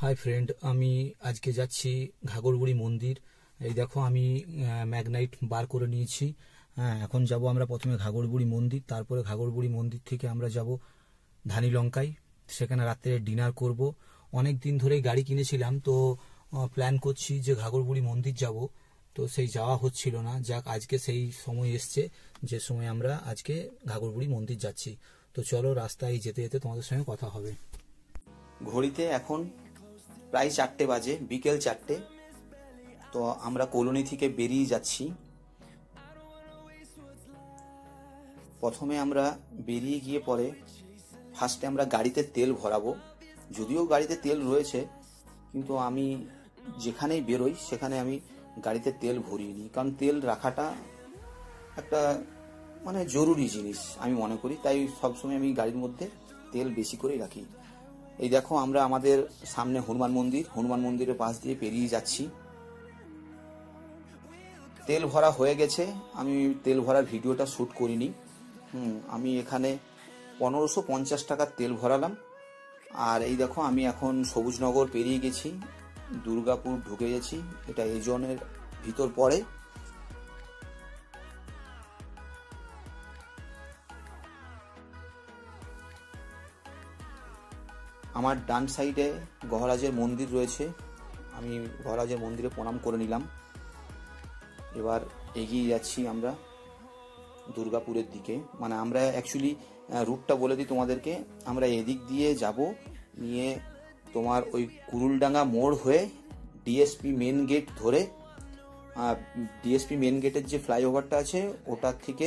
Hi friend, আমি আজকে যাচ্ছি ঘাগরবুড়ি মন্দির। এই দেখো আমি ম্যাগনাইট বার করে নিয়েছি। হ্যাঁ, এখন যাব আমরা প্রথমে ঘাগরবুড়ি মন্দির, তারপরে ঘাগরবুড়ি মন্দির থেকে আমরা যাব ধানিলঙ্কায়। সেখানে রাত্রে ডিনার করব। অনেক দিন ধরেই গাড়ি কিনেছিলাম, তো প্ল্যান করছি যে ঘাগরবুড়ি মন্দির যাব, তো সেই যাওয়া হচ্ছিল না। যাক, আজকে সেই সময় এসছে যে সময় আমরা আজকে ঘাগরবুড়ি মন্দির যাচ্ছি। তো চলো, রাস্তায় যেতে যেতে তোমাদের সঙ্গে কথা হবে। ঘড়িতে এখন প্রায় 4টে বাজে, বিকেল 4টে। তো আমরা কলোনি থেকে বেরিয়ে যাচ্ছি। প্রথমে আমরা বেরিয়ে গিয়ে পরে ফার্স্টে আমরা গাড়িতে তেল ভরাবো। যদিও গাড়িতে তেল রয়েছে, কিন্তু আমি যেখানেই বেরোই সেখানে আমি গাড়িতে তেল ভরিয়ে নিই, কারণ তেল রাখাটা একটা জরুরি জিনিস আমি মনে করি। তাই সবসময় আমি গাড়ির মধ্যে তেল বেশি করেই রাখি। এই দেখো আমরা আমাদের সামনে হনুমান মন্দিরের পাশ দিয়ে পেরিয়ে যাচ্ছি। তেল ভরা হয়ে গেছে। আমি তেল ভরার ভিডিওটা শ্যুট করিনি। আমি এখানে 1550 টাকার তেল ভরালাম। আর এই দেখো আমি এখন সবুজনগর পেরিয়ে গেছি, দুর্গাপুর ঢুকে গেছি। এটা এই জোনের ভিতর পড়ে। আমার ডান সাইডে গহরাজের মন্দির রয়েছে। আমি গহরাজের মন্দিরে প্রণাম করে নিলাম। এবার এগিয়ে যাচ্ছি আমরা দুর্গাপুরের দিকে। আমরা অ্যাকচুয়ালি রুটটা বলে দিই তোমাদেরকে। আমরা এদিক দিয়ে যাব, নিয়ে তোমার ওই কুরুলডাঙ্গা মোড় হয়ে ডিএসপি মেন গেট ধরে, ডিএসপি মেন গেটের যে ফ্লাইওভারটা আছে ওটার থেকে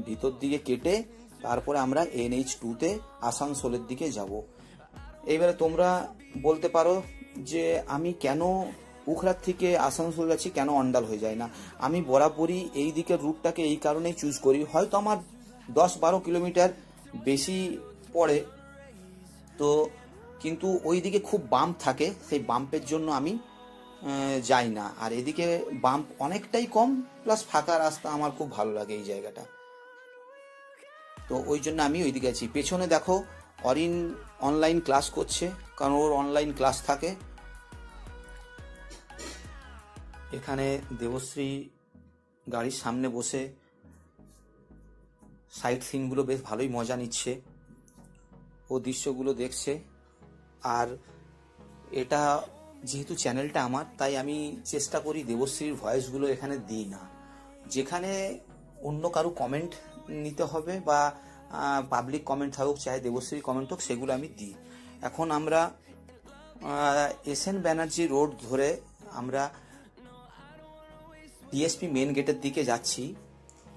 ভিতর দিকে কেটে তারপরে আমরা NH2-তে আসানসোলের দিকে যাব। এইবারে তোমরা বলতে পারো যে আমি কেন উখড়ার থেকে আসানসোল যাচ্ছি, কেন অন্ডাল হয়ে যায় না। আমি বরাবরই এই দিকের রুটটাকে এই কারণেই চুজ করি। হয়তো আমার 10-12 কিলোমিটার বেশি পড়ে, তো কিন্তু ওই দিকে খুব বাম্প থাকে, সেই বাম্পের জন্য আমি যাই না। আর এদিকে বাম্প অনেকটাই কম, প্লাস ফাঁকা রাস্তা, আমার খুব ভালো লাগে এই জায়গাটা। তো ওই জন্য আমি ওইদিকে আছি। পেছনে দেখো অরিন অনলাইন ক্লাস করছে, কারণ ওর অনলাইন ক্লাস থাকে। এখানে দেবশ্রী গাড়ির সামনে বসে সাইট সিনগুলো বেশ ভালোই মজা নিচ্ছে, ও দৃশ্যগুলো দেখছে। আর এটা যেহেতু চ্যানেলটা আমার, তাই আমি চেষ্টা করি দেবশ্রীর ভয়েসগুলো এখানে দিই না। যেখানে অন্য কারো কমেন্ট নিতে হবে বা পাবলিক কমেন্ট থাকুক, চাহে দেবশ্রীর কমেন্ট হোক, সেগুলো আমি দিই। এখন আমরা SN ব্যানার্জি রোড ধরে আমরা ডিএসপি মেন গেটের দিকে যাচ্ছি।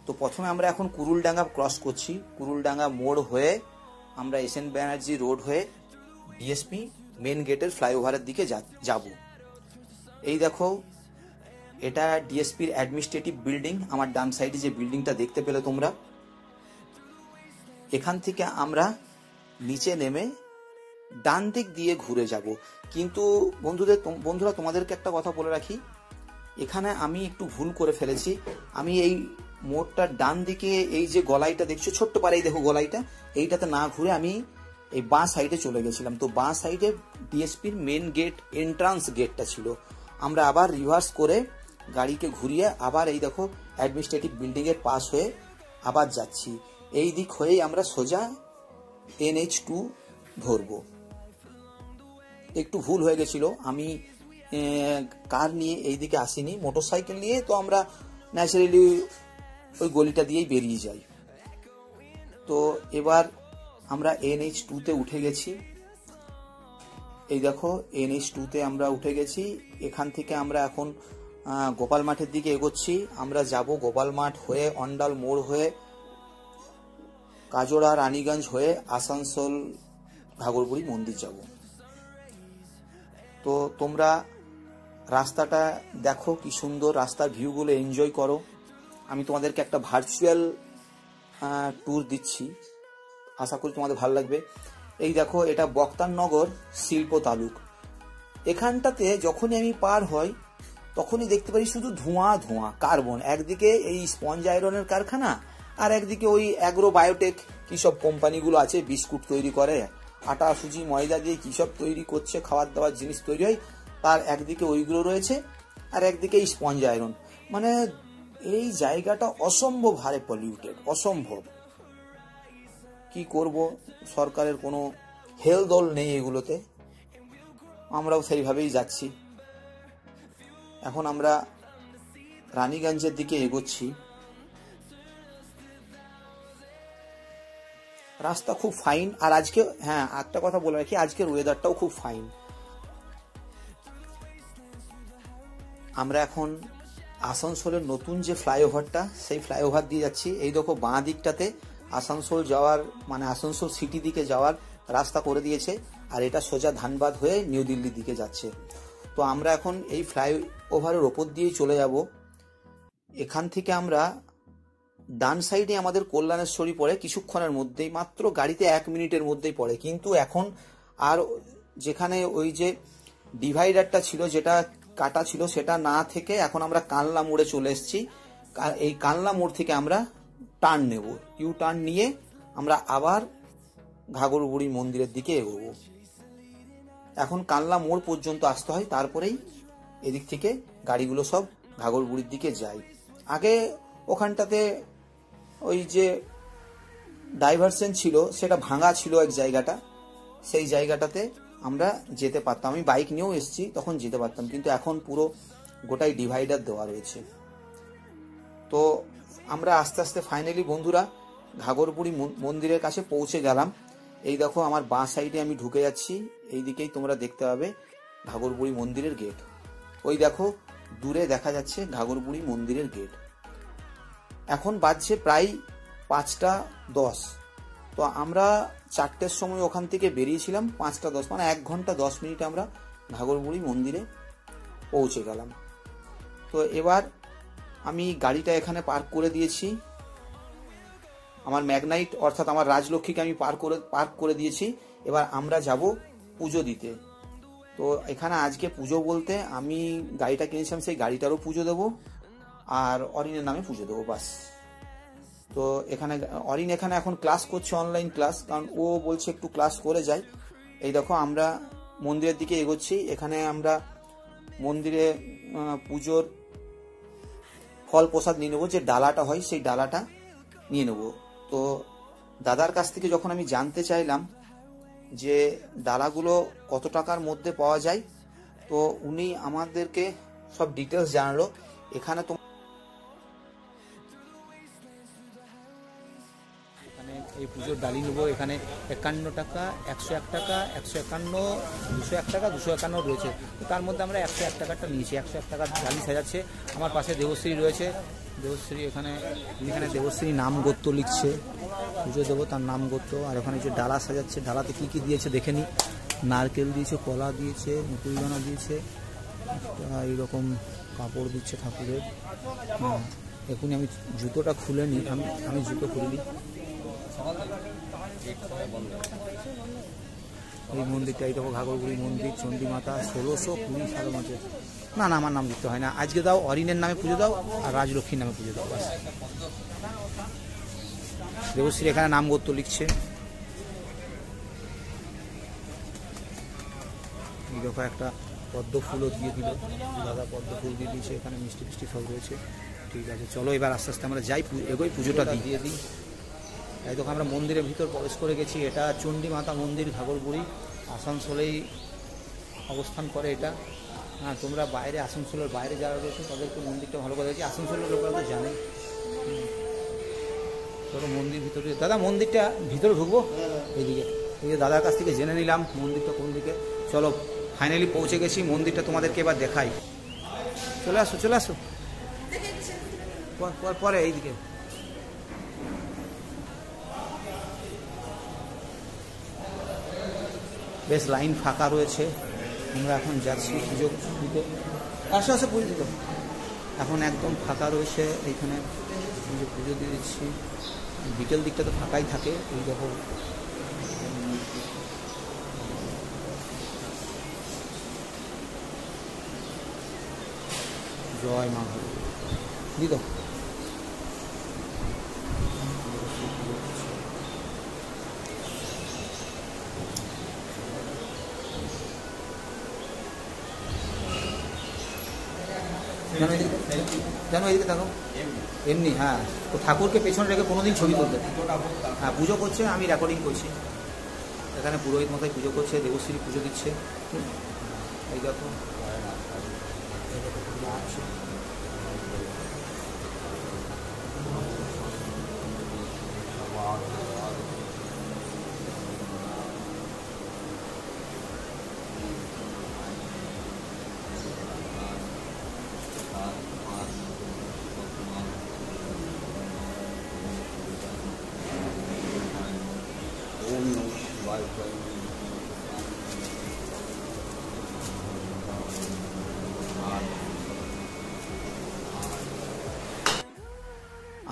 তো প্রথমে আমরা এখন কুরুলডাঙ্গা ক্রস করছি। কুরুলডাঙ্গা মোড় হয়ে আমরা SN ব্যানার্জি রোড হয়ে ডিএসপি মেন গেটের ফ্লাইওভারের দিকে যাব। এই দেখো, এটা ডিএসপির অ্যাডমিনিস্ট্রেটিভ বিল্ডিং। আমার ডান সাইডে যে বিল্ডিংটা দেখতে পেলে তোমরা, এখান থেকে আমরা নিচে নেমে ডান দিক দিয়ে ঘুরে যাব। কিন্তু বন্ধুরা তোমাদেরকে একটা কথা বলে রাখি, এখানে আমি একটু ভুল করে ফেলেছি। আমি এই মোড়টার ডান দিকে এই যে গলাইটা দেখছো, ছোট্ট পারে, এই দেখো গলাইটা, এইটাতে না ঘুরে আমি এই বাঁ সাইডে চলে গেছিলাম। তো বাঁ সাইডে ডিএসপির মেন গেট, এন্ট্রান্স গেটটা ছিল। আমরা আবার রিভার্স করে গাড়িকে ঘুরিয়ে আবার এই দেখো অ্যাডমিনিস্ট্রেটিভ বিল্ডিং এর পাশ হয়ে আবার যাচ্ছি। এই দিক হয়েই আমরা সোজা NH2 ধরবো। একটু ভুল হয়ে গেছিল, আমি কার নিয়ে এই দিকে আসিনি, মোটরসাইকেল নিয়ে। তো আমরা ন্যাচারালি ওই গলিটা দিয়েই বেরিয়ে যাই। তো এবার আমরা NH2-তে উঠে গেছি। এই দেখো NH2-তে আমরা উঠে গেছি। এখান থেকে আমরা এখন গোপাল মাঠের দিকে এগোচ্ছি। আমরা যাব গোপাল মাঠ হয়ে, অন্ডাল মোড় হয়ে, কাজোড়া, রানীগঞ্জ হয়ে আসানসোল ঘাগরবুড়ি মন্দির যাব। তো তোমরা রাস্তাটা দেখো কি সুন্দর, রাস্তার ভিউগুলো এনজয় করো। আমি তোমাদেরকে একটা ভার্চুয়াল ট্যুর দিচ্ছি, আশা করি তোমাদের ভালো লাগবে। এই দেখো, এটা বক্তারনগর শিল্প তালুক। এখানটাতে যখনই আমি পার হই তখনই দেখতে পাই শুধু ধোঁয়া ধোঁয়া, কার্বন। একদিকে এই স্পঞ্জ আয়রনের কারখানা, আর একদিকে ওই অ্যাগ্রো বায়োটেক কি সব কোম্পানিগুলো আছে, বিস্কুট তৈরি করে, আটা সুজি ময়দা দিয়ে কী সব তৈরি করছে, খাবার দাবার জিনিস তৈরি হয়, তার একদিকে ওইগুলো রয়েছে আর একদিকে এই স্পঞ্জ আয়রন। মানে এই জায়গাটা অসম্ভব হারে পলিউটেড, অসম্ভব। কি করব, সরকারের কোনো হেলদোল নেই এগুলোতে, আমরাও সেইভাবেই যাচ্ছি। এখন আমরা রানীগঞ্জের দিকে এগোচ্ছি। রাস্তা খুব ফাইন, আর আজকে হ্যাঁ একটা কথা বলে রাখি, আজকের ওয়েদারটাও খুব ফাইন। আমরা এখন আসানসোলের নতুন যে ফ্লাইওভারটা, সেই ফ্লাইওভার দিয়ে যাচ্ছি। এই দেখো বাঁ দিকটাতে আসানসোল যাওয়ার, মানে আসানসোল সিটি দিকে যাওয়ার রাস্তা করে দিয়েছে, আর এটা সোজা ধানবাদ হয়ে নিউ দিল্লির দিকে যাচ্ছে। তো আমরা এখন এই ফ্লাইওভারের ওপর দিয়েই চলে যাব। এখান থেকে আমরা ডান সাইডে আমাদের কল্যাণেশ্বরী পড়ে, কিছুক্ষণের মধ্যেই, মাত্র গাড়িতে 1 মিনিটের মধ্যেই পড়ে। কিন্তু এখন আর যেখানে ওই যে ডিভাইডারটা ছিল, যেটা কাটা ছিল, সেটা না থেকে এখন আমরা কানলা মোড়ে চলে এসেছি। এই কানলা মোড় থেকে আমরা টার্ন নেব, ইউ টার্ন নিয়ে আমরা আবার ঘাগরবুড়ি মন্দিরের দিকে এগোবো। এখন কানলা মোড় পর্যন্ত আসতে হয়, তারপরেই এদিক থেকে গাড়িগুলো সব ঘাগরবুড়ির দিকে যায়। আগে ওখানটাতে ওই যে ডাইভারশন ছিল, সেটা ভাঙা ছিল এক জায়গাটা, সেই জায়গাটাতে আমরা যেতে পারতাম। আমি বাইক নিয়েও এসেছি, তখন যেতে পারতাম, কিন্তু এখন পুরো গোটাই ডিভাইডার দেওয়া রয়েছে। তো আমরা আস্তে আস্তে ফাইনালি বন্ধুরা ঘাগরবুড়ি মন্দিরের কাছে পৌঁছে গেলাম। এই দেখো আমার বাঁ সাইডে আমি ঢুকে যাচ্ছি, এই দিকেই তোমরা দেখতে পাবে ঘাগরবুড়ি মন্দিরের গেট। ওই দেখো দূরে দেখা যাচ্ছে ঘাগরবুড়ি মন্দিরের গেট। এখন বাজছে প্রায় 5টা 10। তো আমরা 4টের সময় ওখান থেকে বেরিয়েছিলাম, 5টা 10, মানে 1 ঘন্টা 10 মিনিট আমরা ঘাগরবুড়ি মন্দিরে পৌঁছে গেলাম। তো এবার আমি গাড়িটা এখানে পার্ক করে দিয়েছি। আমার ম্যাগনাইট অর্থাৎ আমার রাজলক্ষ্মীকে আমি পার্ক করে দিয়েছি। এবার আমরা যাব পুজো দিতে। তো এখানে আজকে পুজো বলতে আমি গাড়িটা কিনেছিলাম, সেই গাড়িটারও পুজো দেবো আর অরিনের নামে পুজো দেবো, বাস। তো এখানে অরিন এখানে এখন ক্লাস করছে, অনলাইন ক্লাস, কারণ ও বলছে একটু ক্লাস করে যায়। এই দেখো আমরা মন্দিরের দিকে এগোচ্ছি। এখানে আমরা মন্দিরে পুজোর ফল প্রসাদ নিয়ে নেবো, যে ডালাটা হয় সেই ডালাটা নিয়ে নেবো। তো দাদার কাছ থেকে যখন আমি জানতে চাইলাম যে ডালাগুলো কত টাকার মধ্যে পাওয়া যায়, তো উনি আমাদেরকে সব ডিটেলস জানালো। এখানে তো এই পুজোর ডালি নেবো, এখানে 51 টাকা, 101 টাকা, 151, 201 টাকা, 251 রয়েছে। তো তার মধ্যে আমরা 101 টাকাটা নিয়েছি। 101 টাকার ডালি সাজাচ্ছে। আমার পাশে দেবশ্রী রয়েছে, দেবশ্রী এখানে দেবশ্রী নাম গোত্র লিখছে, পুজো দেবো তার নাম গোত্র। আর ওখানে যে ডালা সাজাচ্ছে, ডালাতে কি কি দিয়েছে দেখে নি। নারকেল দিয়েছে, কলা দিয়েছে, মুকুলদানা দিয়েছে, এইরকম কাপড় দিচ্ছে ঠাকুরের। হ্যাঁ, এখনই আমি জুতোটা খুলে নিই, আমি জুতো খুলে নিই। এই মন্দিরটা, এই দেখো ঘাগরবুড়ি মন্দির, চণ্ডী মাতা, 1620 সালের মাঝে। না না, আমার নাম দিতে হয় না, আজকে দাও অরিনের নামে পুজো দাও আর রাজলক্ষ্মীর নামে পুজো দাও, বাস। দেবশ্রী এখানে নাম গোত্র লিখছে। এই দেখো একটা পদ্ম ফুলও দিয়ে দিল দাদা, পদ্ম ফুল দিয়ে দিয়েছে। এখানে মিষ্টি ফিষ্টি সব রয়েছে। ঠিক আছে, চলো এবার আস্তে আস্তে আমরা যাই, এগোই, পুজোটা দিয়ে দিই। এই দেখো আমরা মন্দিরের ভিতর প্রবেশ করে গেছি। এটা চণ্ডী মাতা মন্দির, ঘাগরবুড়ি, আসানসোলেই অবস্থান করে এটা। হ্যাঁ, তোমরা বাইরে, আসানসোলের বাইরে যারা রয়েছে তাদেরকে মন্দিরটা ভালো করে দেখছি, আসানসোলের লোকেরা তো জানে। চলো মন্দির ভিতরে, দাদা মন্দিরটা ভিতরে ঢুকবো এইদিকে। এই যে দাদার কাছ থেকে জেনে নিলাম মন্দিরটা কোন দিকে। চলো ফাইনালি পৌঁছে গেছি, মন্দিরটা তোমাদেরকে এবার দেখাই। চলে আসো, চলে আসো, পরে এইদিকে। বেশ লাইন ফাঁকা রয়েছে। আমরা এখন যাচ্ছি পুজো দিতে। আসো পুজো দিতে। এখন একদম ফাঁকা রয়েছে এইখানে, পুজো দিয়ে দিচ্ছি। বিকেল দিকটা তো ফাঁকাই থাকে। এই দেখো জয় মা দিদ। কেন এদিকে, কেন এদিকে দেখো এমনি? হ্যাঁ, তো ঠাকুরকে পেছনে রেখে কোনোদিন ছবি তুলবে? হ্যাঁ, পুজো করছে, আমি রেকর্ডিং করছি। এখানে পুরোহিত মশাই পুজো করছে, দেবশ্রী পুজো দিচ্ছে। এই দেখো,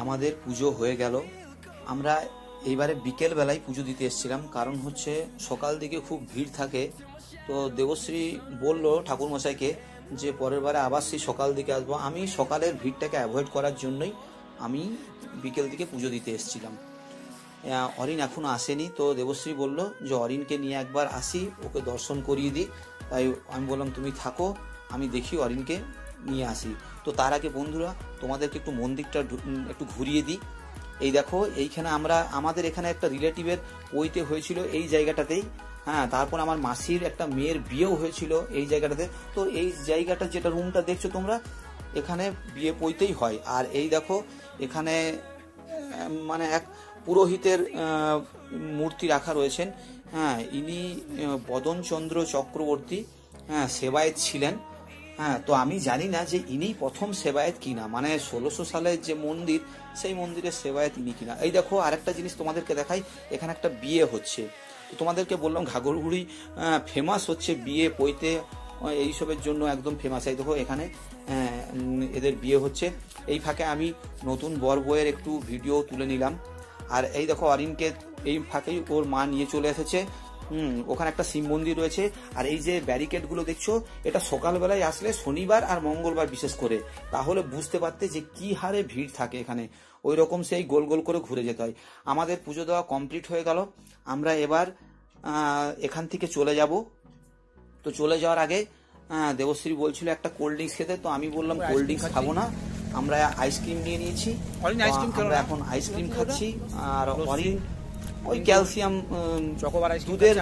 আমাদের পুজো হয়ে গেল। আমরা এইবারে বিকেল বেলায় পুজো দিতে এসেছিলাম, কারণ হচ্ছে সকাল দিকে খুব ভিড় থাকে। তো দেবশ্রী বলল ঠাকুরমশাইকে যে পরের বারে আবার সেই সকাল দিকে আসবো। আমি সকালের ভিড়টাকে অ্যাভয়েড করার জন্যই আমি বিকেল দিকে পুজো দিতে এসেছিলাম। অরিন এখনো আসেনি, তো দেবশ্রী বলল যে অরিনকে নিয়ে একবার আসি, ওকে দর্শন করিয়ে দিই। তাই আমি বললাম তুমি থাকো, আমি দেখি অরিনকে নিয়ে আসি। তো তার আগে বন্ধুরা তোমাদেরকে একটু মন্দিরটা একটু ঘুরিয়ে দিই। এই দেখো, এইখানে আমাদের এখানে একটা রিলেটিভের পৈতে হয়েছিল এই জায়গাটাতেই। হ্যাঁ, তারপর আমার মাসির একটা মেয়ের বিয়েও হয়েছিল এই জায়গাটাতে। তো এই জায়গাটা যেটা রুমটা দেখছো তোমরা, এখানে বিয়ে পৈতেই হয়। আর এই দেখো এখানে মানে এক পুরোহিতের মূর্তি রাখা রয়েছেন। হ্যাঁ, ইনি বদনচন্দ্র চক্রবর্তী, হ্যাঁ, সেবায়েত ছিলেন। হ্যাঁ, তো আমি জানি না যে ইনি প্রথম সেবায়েত কিনা, মানে 1600 সালের যে মন্দির, সেই মন্দিরের সেবায়েত ইনি কিনা। এই দেখো আরেকটা জিনিস তোমাদেরকে দেখাই, এখানে একটা বিয়ে হচ্ছে। তো তোমাদেরকে বললাম ঘাগরবুড়ি ফেমাস হচ্ছে বিয়ে পৈতে এইসবের জন্য, একদম ফেমাস। এই দেখো এখানে এদের বিয়ে হচ্ছে। এই ফাঁকে আমি নতুন বর বউয়ের একটু ভিডিও তুলে নিলাম। আর এই দেখো অরিনকে এই ফাঁকেই ওর মা নিয়ে চলে এসেছে। ওখানে একটা শিব মন্দির রয়েছে। আর এই যে ব্যারিকেড গুলো দেখছো, এটা সকালবেলায় আসলে শনিবার আর মঙ্গলবার বিশেষ করে, তাহলে বুঝতে পারতে যে কি হারে ভিড় থাকে এখানে। ওই রকম সেই গোল গোল করে ঘুরে যেতে হয়। আমাদের পুজো দেওয়া কমপ্লিট হয়ে গেল। আমরা এবার এখান থেকে চলে যাব। তো চলে যাওয়ার আগে দেবশ্রী বলছিল একটা কোল্ড ড্রিঙ্কস খেতে, তো আমি বললাম কোল্ড ড্রিঙ্কস খাবো না, আমরা আইসক্রিম নিয়ে নিয়েছি। আমরা এখন আইসক্রিম খাচ্ছি। আর অরিন ওই ক্যালসিয়াম দুধের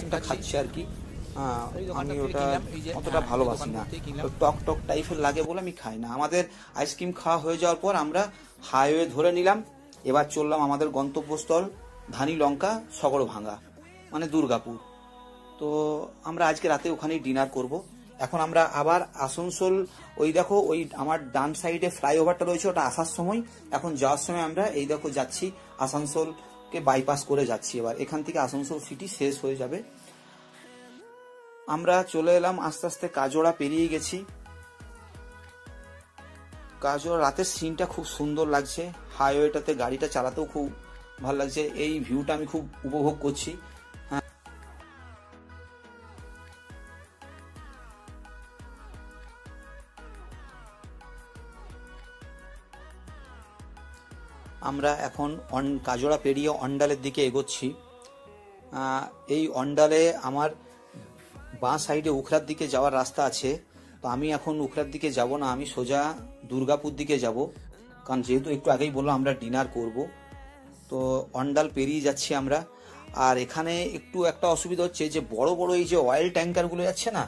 একটা খাচ্ছে আর কি। আমি ওটা অতটা ভালোবাসি না, টক টক টাইপের লাগে বলে আমি খাই না। আমাদের আইসক্রিম খাওয়া হয়ে যাওয়ার পর আমরা হাইওয়ে ধরে নিলাম। এবার চললাম আমাদের গন্তব্যস্থল ধানি লঙ্কা সগড়ভাঙ্গা, মানে দুর্গাপুর। তো আমরা আজকে রাতে ওখানেই ডিনার করব। এখন আমরা আবার আসানসোল, ওই দেখো ওই আমার ডান সাইডে ফ্লাইওভারটা রয়েছে, ওটা আসার সময়। এখন যাওয়ার সময় আমরা এই দেখো যাচ্ছি আসানসোলকে বাইপাস করে যাচ্ছি। এবার এখান থেকে আসানসোল সিটি শেষ হয়ে যাবে। আমরা চলে এলাম আস্তে আস্তে, কাজোড়া পেরিয়ে গেছি। কাজোড়া রাতের সিনটা খুব সুন্দর লাগছে, হাইওয়েটাতে গাড়িটা চালাতেও খুব ভালো লাগছে। এই ভিউটা আমি খুব উপভোগ করছি। আমরা এখন কাজোড়া পেরিয়ে অন্ডালের দিকে এগোচ্ছি। এই অন্ডালে আমার বাঁ সাইডে উখড়ার দিকে যাওয়ার রাস্তা আছে। তো আমি এখন উখড়ার দিকে যাব না, আমি সোজা দুর্গাপুর দিকে যাব, কারণ যেহেতু একটু আগেই বললাম আমরা ডিনার করব। তো অন্ডাল পেরিয়ে যাচ্ছি আমরা। আর এখানে একটু একটা অসুবিধা হচ্ছে যে বড় বড় এই যে অয়েল ট্যাঙ্কারগুলো যাচ্ছে না,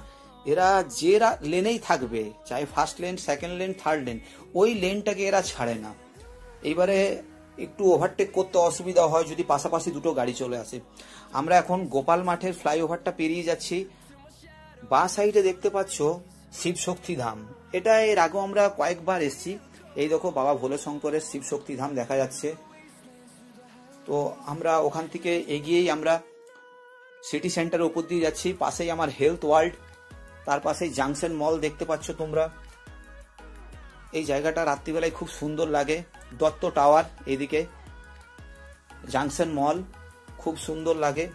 এরা যে লেনেই থাকবে, চাই first lane, second lane, third lane, ওই লেনটাকে এরা ছাড়ে না। এইবারে একটু ওভারটেক করতে অসুবিধা হয় যদি পাশাপাশি দুটো গাড়ি চলে আসে। আমরা এখন গোপাল মাঠের ফ্লাইওভারটা পেরিয়ে যাচ্ছি। বাঁ সাইডে দেখতে পাচ্ছ শিব শক্তি ধাম, এটা এর আগেও আমরা কয়েকবার এসেছি। এই দেখো বাবা ভোলে শঙ্করের শিব শক্তি ধাম দেখা যাচ্ছে। তো আমরা ওখান থেকে এগিয়েই আমরা সিটি সেন্টারের উপর দিয়ে যাচ্ছি। পাশেই আমার হেলথ ওয়ার্ল্ড, তার পাশেই জাংশন মল দেখতে পাচ্ছ তোমরা। এই জায়গাটা রাত্রিবেলায় খুব সুন্দর লাগে। দত্ত টাওয়ার এদিকে, জাংশন মল খুব সুন্দর লাগে,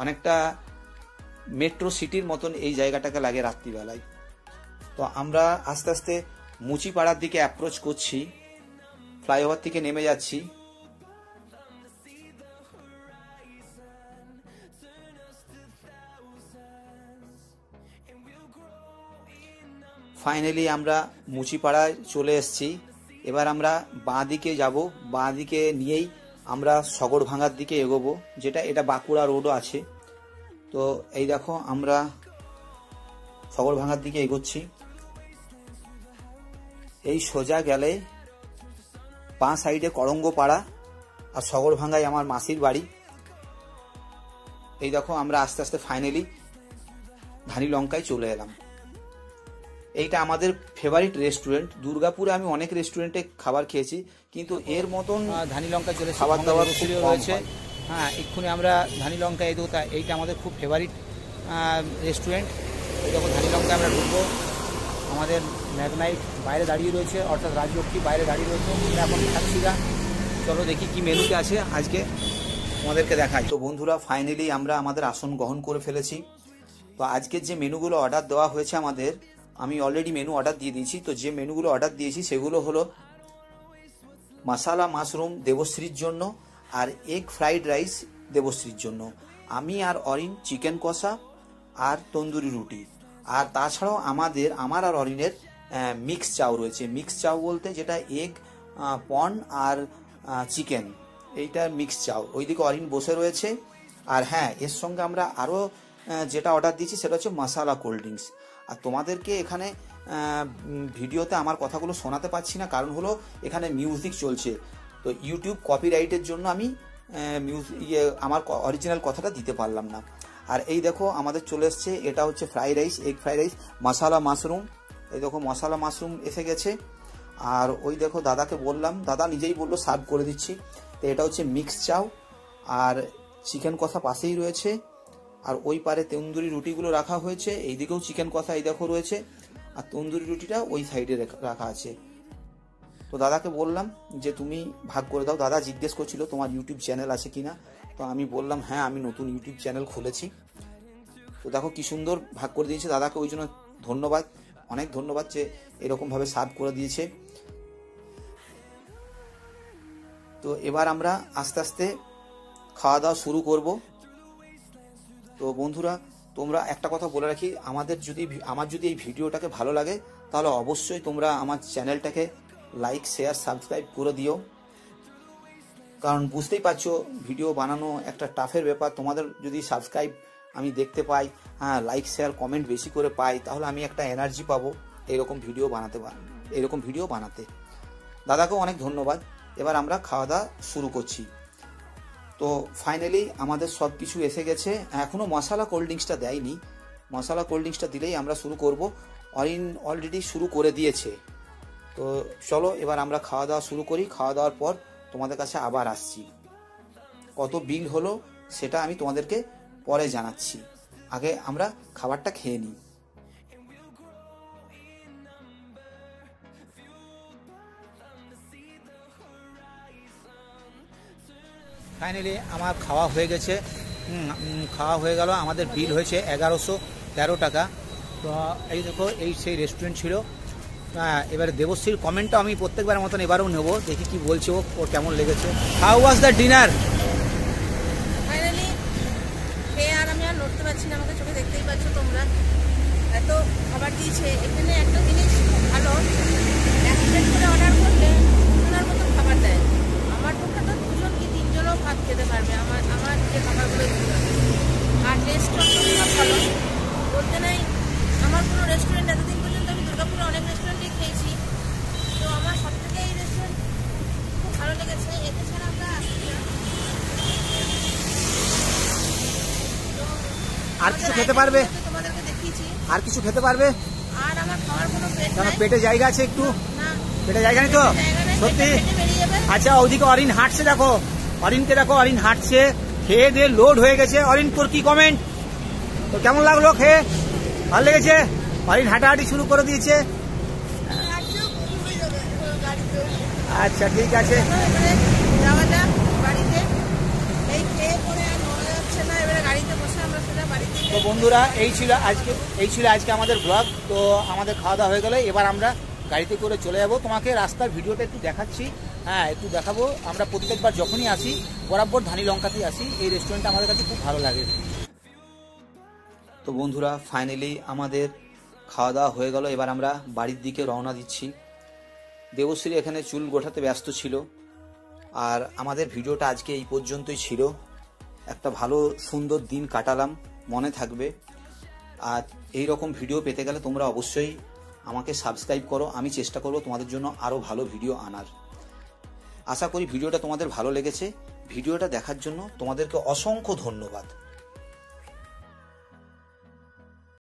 অনেকটা মেট্রো সিটির মতন এই জায়গাটাকে লাগে রাত্রিবেলায়। তো আমরা আস্তে আস্তে মুচিপাড়ার দিকে অ্যাপ্রোচ করছি, ফ্লাইওভার থেকে নেমে যাচ্ছি। ফাইনালি আমরা মুচিপাড়ায় চলে এসেছি। এবার আমরা বাঁ দিকে যাব, বাঁ দিকে নিয়েই আমরা সগড়ভাঙ্গার দিকে এগোবো, এটা বাঁকুড়া রোডও আছে। তো এই দেখো আমরা সগড়ভাঙ্গার দিকে এগোচ্ছি। এই সোজা গেলে বাঁ সাইডে করঙ্গপাড়া আর সগড়ভাঙ্গায় আমার মাসির বাড়ি। এই দেখো আমরা আস্তে আস্তে ফাইনালি ধানি লঙ্কায় চলে এলাম। এইটা আমাদের ফেভারিট রেস্টুরেন্ট। দুর্গাপুরে আমি অনেক রেস্টুরেন্টে খাবার খেয়েছি, কিন্তু এর মতন ধানি লঙ্কা চলে খাবার দাবার রয়েছে। হ্যাঁ, এক্ষুনি আমরা ধানি লঙ্কা এই দেবো, এইটা আমাদের খুব ফেভারিট রেস্টুরেন্ট। এই দেখো ধানি লঙ্কা আমরা ঢুকবো। আমাদের ম্যাগনাইট বাইরে দাঁড়িয়ে রয়েছে, অর্থাৎ রাজলক্ষ্মী বাইরে দাঁড়িয়ে রয়েছে। আমরা এখন খাচ্ছি না, চলো দেখি কি মেনুতে আছে আজকে আমাদেরকে দেখাই। তো বন্ধুরা ফাইনালি আমরা আমাদের আসন গ্রহণ করে ফেলেছি। তো আজকের যে মেনুগুলো অর্ডার দেওয়া হয়েছে আমাদের, আমি অলরেডি মেনু অর্ডার দিয়ে দিয়েছি। তো যে মেনুগুলো অর্ডার দিয়েছি সেগুলো হলো মশালা মাশরুম দেবশ্রীর জন্য, আর এগ ফ্রাইড রাইস দেবশ্রীর জন্য, আমি আর অরিন চিকেন কষা আর তন্দুরি রুটি। আর তাছাড়াও আমার আর অরিনের মিক্স চাউ রয়েছে। মিক্স চাউ বলতে যেটা এগ পন আর চিকেন, এইটা মিক্স চাউ। ওইদিকে অরিন বসে রয়েছে। আর হ্যাঁ, এর সঙ্গে আমরা আরও যেটা অর্ডার দিয়েছি সেটা হচ্ছে মশালা কোল্ড ড্রিঙ্কস। আর তোমাদেরকে এখানে ভিডিওতে আমার কথাগুলো শোনাতে পারছি না, কারণ হলো এখানে মিউজিক চলছে। তো ইউটিউব কপিরাইটের জন্য আমি আমার অরিজিনাল কথাটা দিতে পারলাম না। আর এই দেখো আমাদের চলে এসছে, এটা হচ্ছে fried rice, egg fried rice, masala mushroom. এই দেখো মশালা মাশরুম এসে গেছে। আর ওই দেখো দাদাকে বললাম, দাদা নিজেই বললো সার্ভ করে দিচ্ছি। তো এটা হচ্ছে মিক্স চাউ, আর চিকেন কষা পাশেই রয়েছে। আর ওই পারে তন্দুরি রুটিগুলো রাখা হয়েছে, এইদিকেও চিকেন কষা এই দেখো রয়েছে, আর তন্দুরি রুটিটা ওই সাইডে রাখা আছে। তো দাদাকে বললাম যে তুমি ভাগ করে দাও। দাদা জিজ্ঞেস করছিল তোমার ইউটিউব চ্যানেল আছে কিনা। তো আমি বললাম হ্যাঁ, আমি নতুন ইউটিউব চ্যানেল খুলেছি। তো দেখো কি সুন্দর ভাগ করে দিয়েছে। দাদাকে ওই জন্য ধন্যবাদ, অনেক ধন্যবাদ যে এরকমভাবে সার্ভ করে দিয়েছে। তো এবার আমরা আস্তে আস্তে খাওয়া দাওয়া শুরু করব। তো বন্ধুরা, তোমরা একটা কথা বলে রাখি, আমার যদি এই ভিডিওটাকে ভালো লাগে তাহলে অবশ্যই তোমরা আমার চ্যানেলটাকে লাইক শেয়ার সাবস্ক্রাইব করে দিও। কারণ বুঝতেই পারছো ভিডিও বানানো একটা টাফের ব্যাপার। তোমাদের যদি সাবস্ক্রাইব আমি দেখতে পাই, হ্যাঁ লাইক শেয়ার কমেন্ট বেশি করে পাই, তাহলে আমি একটা এনার্জি পাবো এরকম ভিডিও বানাতে। দাদাকেও অনেক ধন্যবাদ। এবার আমরা খাওয়া দাওয়া শুরু করছি। তো ফাইনালি আমাদের সব কিছু এসে গেছে। এখনও মশালা কোল্ড ড্রিঙ্কসটা দেয়নি, মশালা কোল্ড ড্রিঙ্কসটা দিলেই আমরা শুরু করব। অরিন অলরেডি শুরু করে দিয়েছে। তো চলো এবার আমরা খাওয়া দাওয়া শুরু করি। খাওয়া দাওয়ার পর তোমাদের কাছে আবার আসছি। কত বিল হলো সেটা আমি তোমাদেরকে পরে জানাচ্ছি, আগে আমরা খাবারটা খেয়ে নিই। ফাইনালি আমার খাওয়া হয়ে গেছে। খাওয়া হয়ে গেল, আমাদের বিল হয়েছে 1113 টাকা। তো এই দেখো এই সেই রেস্টুরেন্ট ছিল। এবারে দেবশ্রীর কমেন্টটা আমি প্রত্যেকবারের মতন এবারেও নেবো, দেখি কি বলছে ওর কেমন লেগেছে। How was the dinner? Finally খেয়ে আর আমি আর নড়তে পারছি না, আমাকে চোখে দেখতেই পাচ্ছ তোমরা, এত খাবার দিয়েছে। এখানে একটা জিনিস ভালো, এক প্লেট করে অর্ডার করলে দুজনের মতো খাবার দেয়। আমার পক্ষে তো 2জন কি 3জনও ভাত খেতে পারবে আমার যে খাবারগুলো দিতে হবে। আর টেস্টটা খুব ভালো, বলতে নাই আমার কোনো রেস্টুরেন্ট এতদিন পর্যন্ত, আমি দুর্গাপুরে অনেক রেস্টুরেন্টে খেয়েছি, তো আমার সব থেকে এই রেস্টুরেন্ট খুব ভালো লেগেছে। এতে ছাড়া আমরা আর কিছু খেতে পারবে? তোমাদেরকে দেখিয়েছি। আর কিছু খেতে পারবে? আর আমার খাওয়ার কোনো পেটে জায়গা আছে একটু? না, পেটে জায়গা নেই তো সত্যি? আচ্ছা, ওদিকে অরিন হাঁটছে, দেখো অরিনকে দেখো, অরিন হাঁটছে, খেয়ে দিয়ে লোড হয়ে গেছে। অরিন তোর কি কমেন্ট? তো কেমন লাগলো খেয়ে? ভালো লেগেছে? অরিন হাঁটাহাঁটি শুরু করে দিয়েছে। আচ্ছা ঠিক আছে, যাওয়া যাক বাড়িতে। এই খেয়ে পরে আর নড়া যাচ্ছে না, এবারে গাড়িতে বসে আমরা সোজা বাড়িতে। তো বন্ধুরা এই ছিল আজকে আমাদের ব্লগ। তো আমাদের খাওয়া দাওয়া হয়ে গেলে এবার আমরা গাড়িতে করে চলে যাব। তোমাকে রাস্তার ভিডিওটা একটু দেখাচ্ছি, হ্যাঁ একটু দেখাবো। আমরা প্রত্যেকবার যখনই আসি বরাবর ধানি লঙ্কাতেই আসি, এই রেস্টুরেন্টটা আমাদের কাছে খুব ভালো লাগে। তো বন্ধুরা ফাইনালি আমাদের খাওয়া দাওয়া হয়ে গেল, এবার আমরা বাড়ির দিকে রওনা দিচ্ছি। দেবশ্রী এখানে চুল গোটাতে ব্যস্ত ছিল। আর আমাদের ভিডিওটা আজকে এই পর্যন্তই ছিল। একটা ভালো সুন্দর দিন কাটালাম, মনে থাকবে। আর এই রকম ভিডিও পেতে গেলে তোমরা অবশ্যই আমাকে সাবস্ক্রাইব করো। আমি চেষ্টা করব তোমাদের জন্য আরও ভালো ভিডিও আনার। আশা করি ভিডিওটা তোমাদের ভালো লেগেছে। ভিডিওটা দেখার জন্য তোমাদেরকে অসংখ্য ধন্যবাদ।